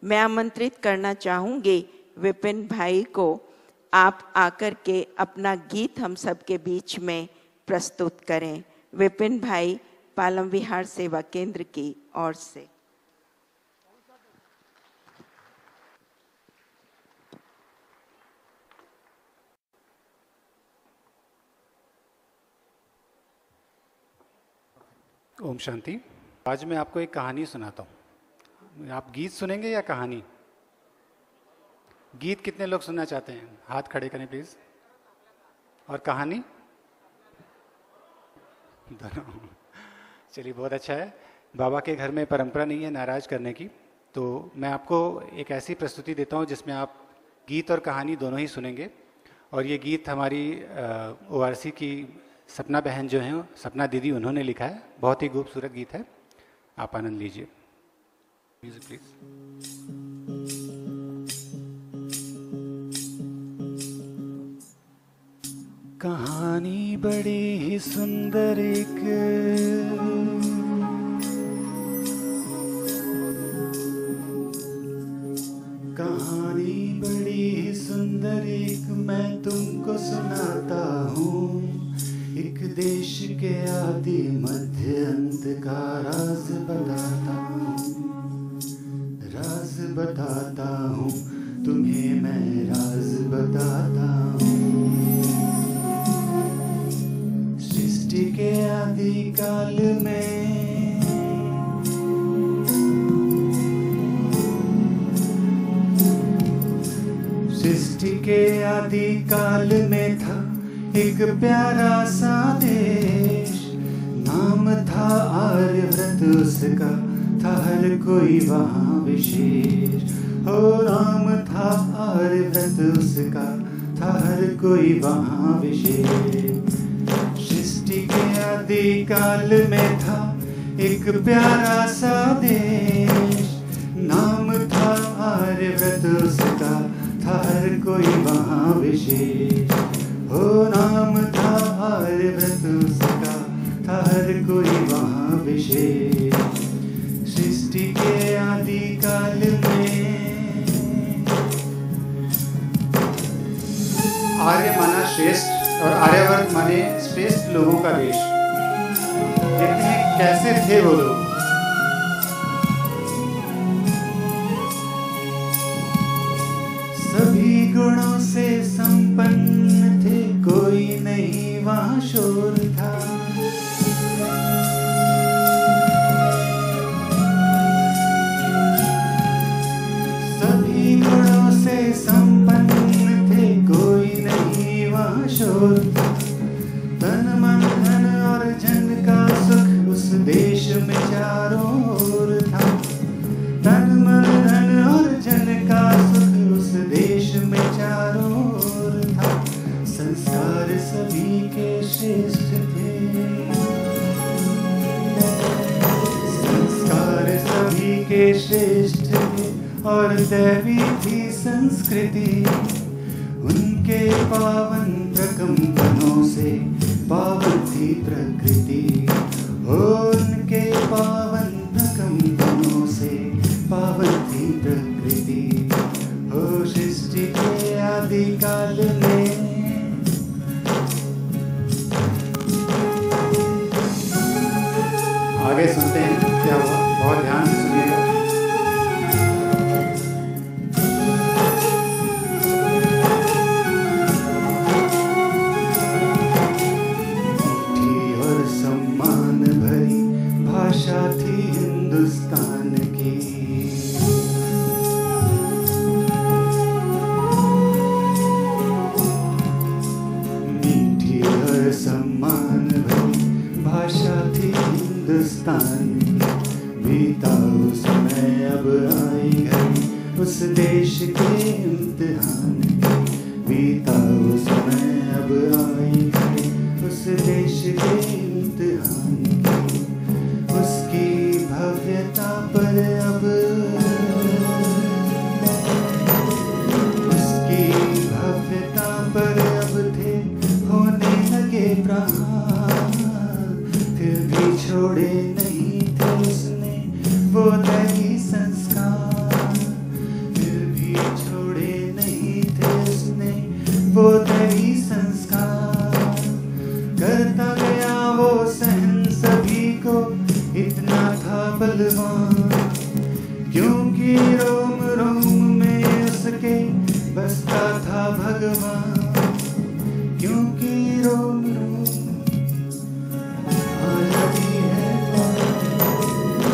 मैं आमंत्रित करना चाहूँगी विपिन भाई को, आप आकर के अपना गीत हम सबके बीच में प्रस्तुत करें। विपिन भाई पालम विहार सेवा केंद्र की ओर से। ओम शांति। आज मैं आपको एक कहानी सुनाता हूँ। आप गीत सुनेंगे या कहानी? गीत कितने लोग सुनना चाहते हैं? हाथ खड़े करें प्लीज। और कहानी? दोनों। चलिए, बहुत अच्छा है। बाबा के घर में परंपरा नहीं है नाराज करने की, तो मैं आपको एक ऐसी प्रस्तुति देता हूँ जिसमें आप गीत और कहानी दोनों ही सुनेंगे। और ये गीत हमारी ORC की सपना बहन जो हैं, सपना दीदी, उन्होंने लिखा है। बहुत ही खूबसूरत गीत है, आप आनंद लीजिए। Music please. कहानी बड़ी ही सुंदर एक कहानी बड़ी ही सुंदर एक मैं तुमको सुनाता हूँ। एक देश के आदि मध्य अंत का राज बताता हूँ, तुम्हें मैं राज बताता हूँ। सृष्टि के आदि काल में सृष्टि के आदि काल में था एक प्यारा सा देश, नाम था आर्यव्रत उसका, था हर कोई वहाँ विशेष। हो नाम था आर्यव्रत उसका, था हर कोई वहाँ विशेष। सृष्टि के आदि काल में था एक प्यारा सा देश, नाम था आर्यव्रत उसका, था हर कोई वहाँ विशेष। हो नाम था आर्यव्रत उसका, था हर कोई वहाँ विशेष। सृष्टि के आदि काल में आर्य माना श्रेष्ठ और आर्यवर्त माने श्रेष्ठ लोगों का देश। देखते हैं कैसे थे वो लोग। सभी गुणों से संपन्न थे, कोई नहीं वहाँ शोर था। सभी गुणों से संपन्न थे, कोई नहीं वहाँ शोर था। तन मन धन और जन का सुख उस देश में चारों ओर था। तन मन धन और जन का सुख उस देश में चारों ओर था। संस्कार सभी के श्रेष्ठ थे, संस्कार सभी के श्रेष्ठ थे, और दैवी थी संस्कृति। उनके पावन प्रकंपनों से पावन थी प्रकृति। उनके पावन प्रकंपनों से पावन थी प्रकृति। हो सृष्टि के आदि काल में आगे सुनते हैं क्या हुआ, बहुत ध्यान से सुनिएगा। मीठी और सम्मान भरी भाषा थी हिंदुस्तान की। मीठी और सम्मान भरी भाषा थी हिंदुस्तान की। बीता उस समय अब आई घड़ी उस देश के इम्तिहान की। बीता उस समय अब आई घड़ी उस देश के इम्तिहान की। उसकी भव्यता पर अब उसकी भव्यता पर अब थे होने लगे प्रहार। फिर भी छोड़े नहीं थे उसने वो दैवी संस्कार। क्योंकि रोम रोम में उसके बसता था भगवान, क्योंकि रोम रोम आजादी है पान।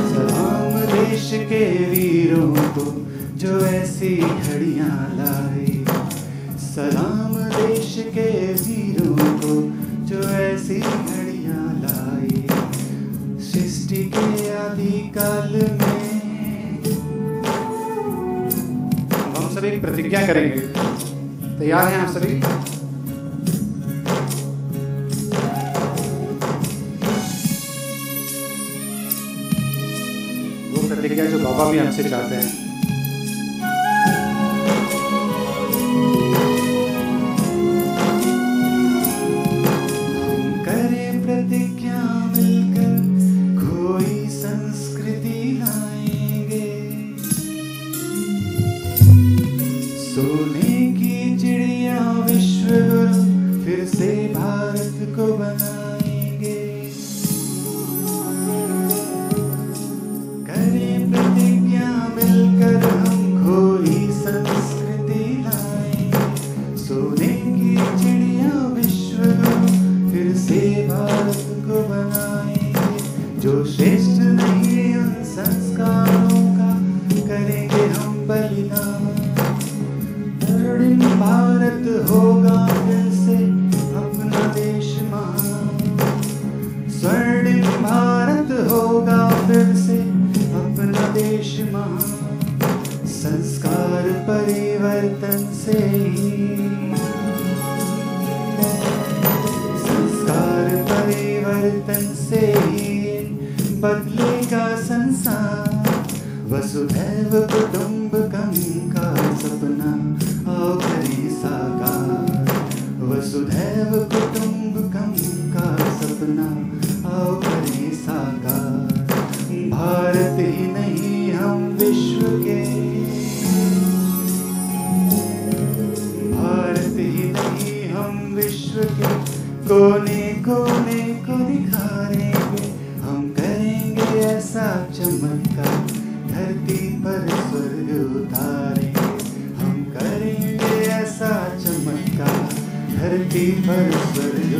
सलाम देश के वीरों को जो ऐसी घड़ियां लाए, सलाम देश के वीरों को जो ऐसी घड़ियां लाए। सृष्टि के आदि काल में हम सभी प्रतिज्ञा करेंगे। तैयार हैं आप सभी? वो प्रतिज्ञा जो बाबा भी हमसे चाहते हैं। प्रतिज्ञा मिलकर कोई संस्कृति लाएंगे, सोने की चिड़िया विश्व गुरु फिर से भारत को बनाएंगे। करें प्रतिज्ञा मिलकर हम कोई संस्कृति लाएंगे, सोने की चिड़िया विश्व गुरु फिर से भारत को बनाएंगे। जो श्रेष्ठ नहीं उन संस्कारों का करेंगे हम बलिदान। स्वर्णिम भारत होगा फिर से अपना देश महान, स्वर्णिम भारत होगा फिर से अपना देश महान। संस्कार परिवर्तन से ही, परिवर्तन से बदलेगा संसार। वसुधैव कुटुंबकम का सपना आओ करें साकार, वसुधैव कुटुंबकम का सपना आओ करें साकार। भारत ही नहीं हम विश्व के, भारत ही नहीं हम विश्व के कोने कोने को दिखाएंगे। हम करेंगे ऐसा चमत्कार धरती पर स्वर्ग उतारेंगे। हम करेंगे ऐसा चमत्कार धरती पर स्वर्ग